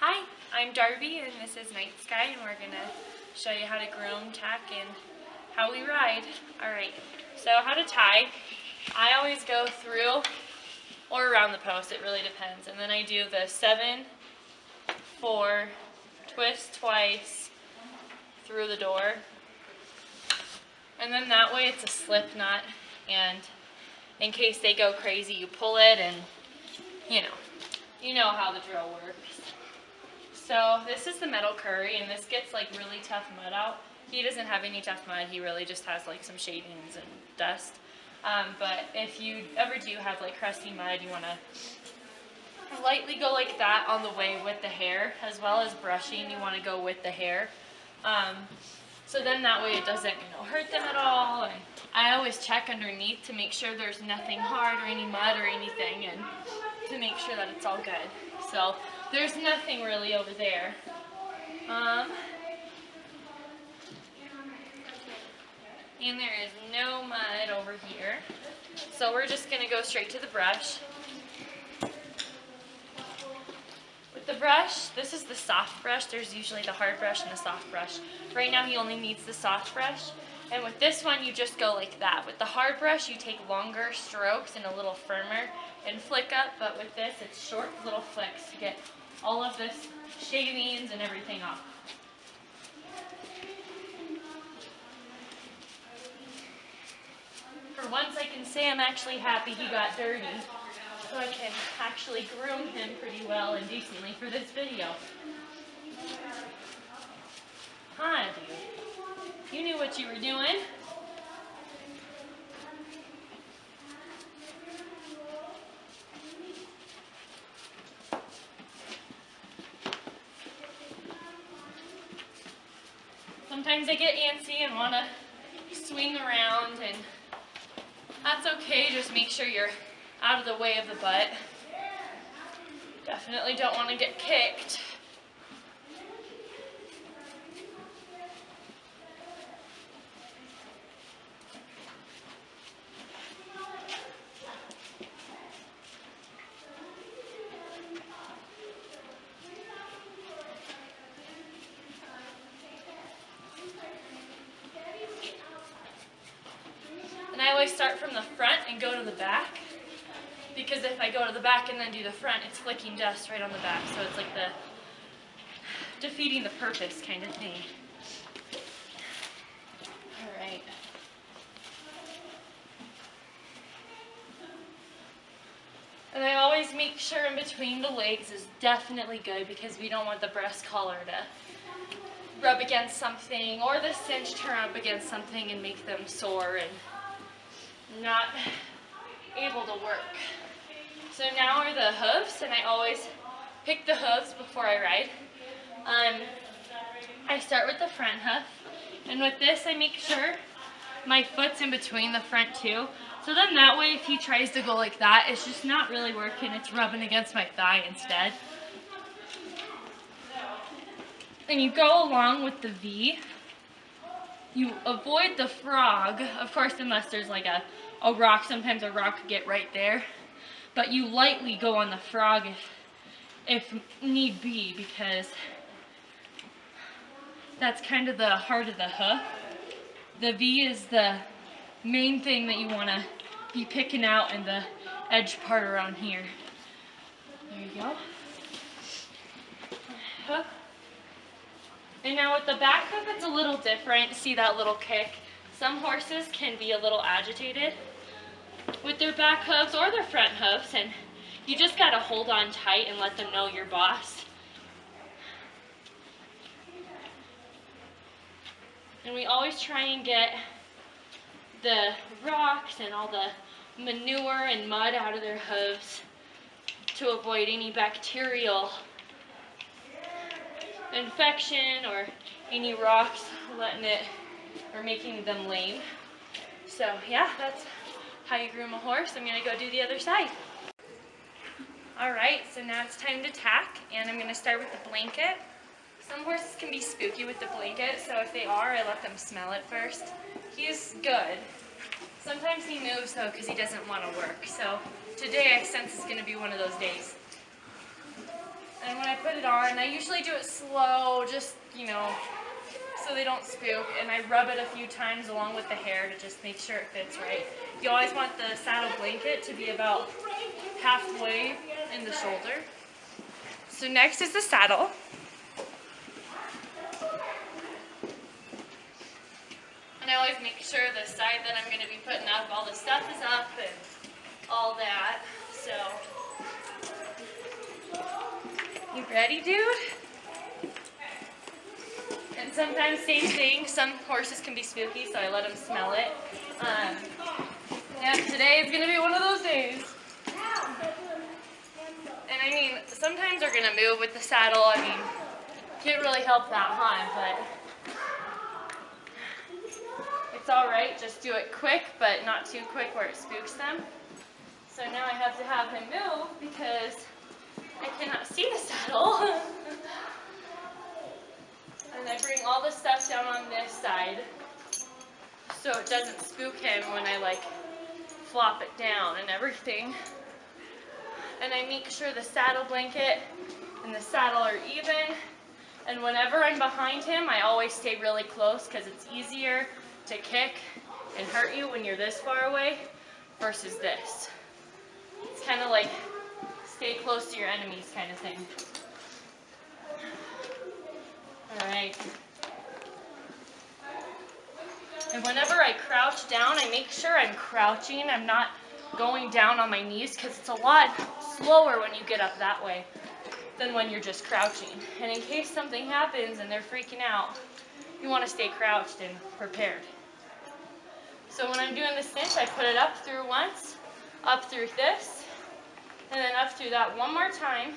Hi, I'm Darby and this is Night Sky, and we're going to show you how to groom, tack, and how we ride. Alright, so how to tie. I always go through or around the post, it really depends. And then I do the 7, 4, twist twice through the door. And then that way it's a slip knot, and in case they go crazy, you pull it and you know how the drill works. So this is the metal curry, and this gets like really tough mud out. He doesn't have any tough mud, he really just has like some shavings and dust. But if you ever do have like crusty mud, you want to lightly go like that on the way with the hair, as well as brushing, you want to go with the hair. So then that way it doesn't hurt them at all. And I always check underneath to make sure there's nothing hard or any mud or anything, and to make sure that it's all good. So there's nothing really over there. And there is no mud over here. So we're just going to go straight to the brush. With the brush, this is the soft brush. There's usually the hard brush and the soft brush. Right now he only needs the soft brush. And with this one, you just go like that. With the hard brush, you take longer strokes and a little firmer and flick up. But with this, it's short little flicks to get all of this shavings and everything off. For once, I can say I'm actually happy he got dirty, so I can actually groom him pretty well and decently for this video. Hi, dude. You knew what you were doing. Sometimes I get antsy and want to swing around, and that's okay. Just make sure you're out of the way of the butt. Definitely don't want to get kicked. And I always start from the front and go to the back, because if I go to the back and then do the front, it's flicking dust right on the back, so it's like the defeating the purpose kind of thing. Alright. And I always make sure in between the legs is definitely good, because we don't want the breast collar to rub against something, or the cinch to rub against something and make them sore and not able to work. So now are the hooves, and I always pick the hooves before I ride. I start with the front hoof, and with this I make sure my foot's in between the front too. So then that way if he tries to go like that, it's just not really working, it's rubbing against my thigh instead. And you go along with the V. You avoid the frog, of course, unless there's like a rock. Sometimes a rock could get right there. But you lightly go on the frog if need be, because that's kind of the heart of the hoof. The V is the main thing that you want to be picking out, and the edge part around here. There you go. Hoof. And now with the back hoof, it's a little different. See that little kick? Some horses can be a little agitated with their back hooves or their front hooves, and you just gotta hold on tight and let them know you're boss. And we always try and get the rocks and all the manure and mud out of their hooves to avoid any bacterial infection or any rocks making them lame. So yeah, that's how you groom a horse. I'm gonna go do the other side. Alright, so now it's time to tack, and I'm gonna start with the blanket. Some horses can be spooky with the blanket, so if they are, I let them smell it first. He's good. Sometimes he moves though because he doesn't want to work. So today I sense it's going to be one of those days. And when I put it on, I usually do it slow, just, you know, so they don't spook. And I rub it a few times along with the hair to just make sure it fits right. You always want the saddle blanket to be about halfway in the shoulder. So next is the saddle. And I always make sure the side that I'm going to be putting up, all the stuff is up and all that. So, you ready, dude? And sometimes same thing, some horses can be spooky, so I let them smell it. And today is going to be one of those days. And I mean, sometimes they're going to move with the saddle. I mean, can't really help that, huh? But it's all right. Just do it quick, but not too quick where it spooks them. So now I have to have him move because I cannot see the saddle. And I bring all the stuff down on this side so it doesn't spook him when I like flop it down and everything. And I make sure the saddle blanket and the saddle are even. And whenever I'm behind him, I always stay really close because it's easier to kick and hurt you when you're this far away versus this. It's kind of like stay close to your enemies kind of thing. All right. And whenever I crouch down, I make sure I'm crouching. I'm not going down on my knees because it's a lot slower when you get up that way than when you're just crouching. And in case something happens and they're freaking out, you want to stay crouched and prepared. So when I'm doing the cinch, I put it up through once, up through this, and then up through that one more time.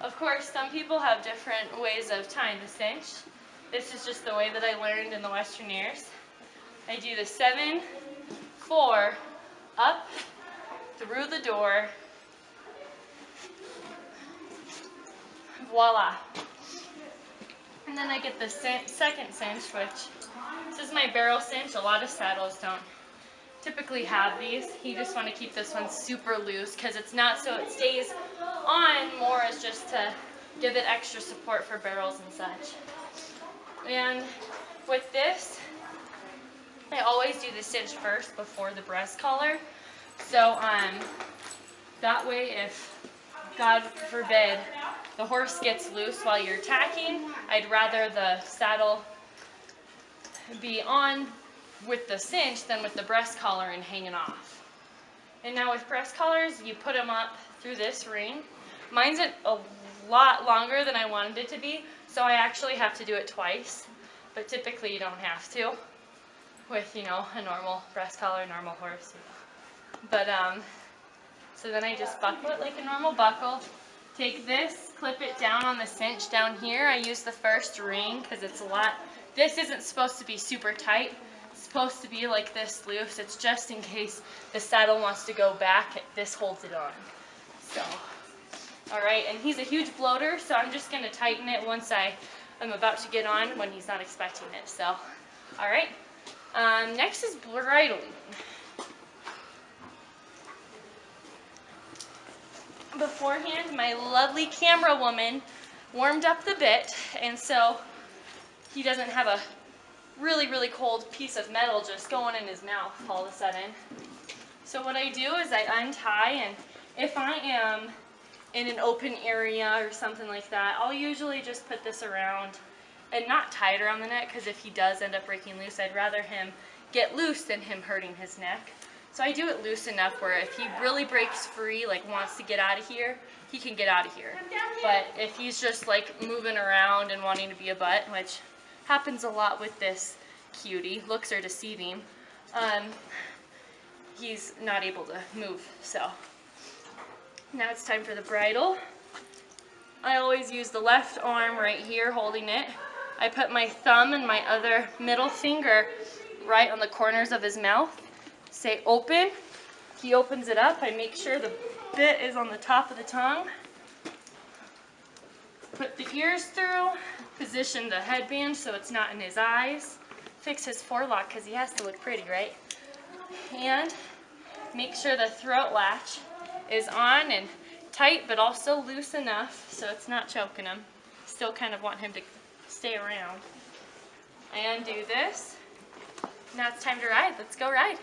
Of course, some people have different ways of tying the cinch. This is just the way that I learned in the Western Airs. I do the 7, 4, up, through the door, voila. And then I get the second cinch, which this is my barrel cinch. A lot of saddles don't typically have these. You just want to keep this one super loose because it's not so it stays on, more as just to give it extra support for barrels and such. And with this, I always do the cinch first before the breast collar. So that way if, God forbid, the horse gets loose while you're tacking, I'd rather the saddle be on with the cinch than with the breast collar and hanging off. And now with breast collars, you put them up through this ring. Mine's a lot longer than I wanted it to be, so I actually have to do it twice. But typically you don't have to with, you know, a normal breast collar, normal horse. But, so then I just buckle it like a normal buckle. Take this, clip it down on the cinch down here. I use the first ring because it's a lot. This isn't supposed to be super tight. It's supposed to be like this loose. It's just in case the saddle wants to go back. This holds it on. So, all right. And he's a huge bloater, so I'm just going to tighten it once I'm about to get on when he's not expecting it. So, all right. Next is bridling. Beforehand, my lovely camera woman warmed up the bit, and so he doesn't have a really, really cold piece of metal just going in his mouth all of a sudden. So what I do is I untie, and if I am in an open area or something like that, I'll usually just put this around and not tie it around the neck, because if he does end up breaking loose, I'd rather him get loose than him hurting his neck. So I do it loose enough where if he really breaks free, like wants to get out of here, he can get out of here. But if he's just like moving around and wanting to be a butt, which happens a lot with this cutie, looks are deceiving, he's not able to move. So now it's time for the bridle. I always use the left arm right here holding it. I put my thumb and my other middle finger right on the corners of his mouth. Say open. He opens it up. I make sure the bit is on the top of the tongue. Put the ears through. Position the headband so it's not in his eyes. Fix his forelock because he has to look pretty, right? And make sure the throat latch is on, and tight, but also loose enough so it's not choking him. Still kind of want him to stay around. And do this. Now it's time to ride. Let's go ride.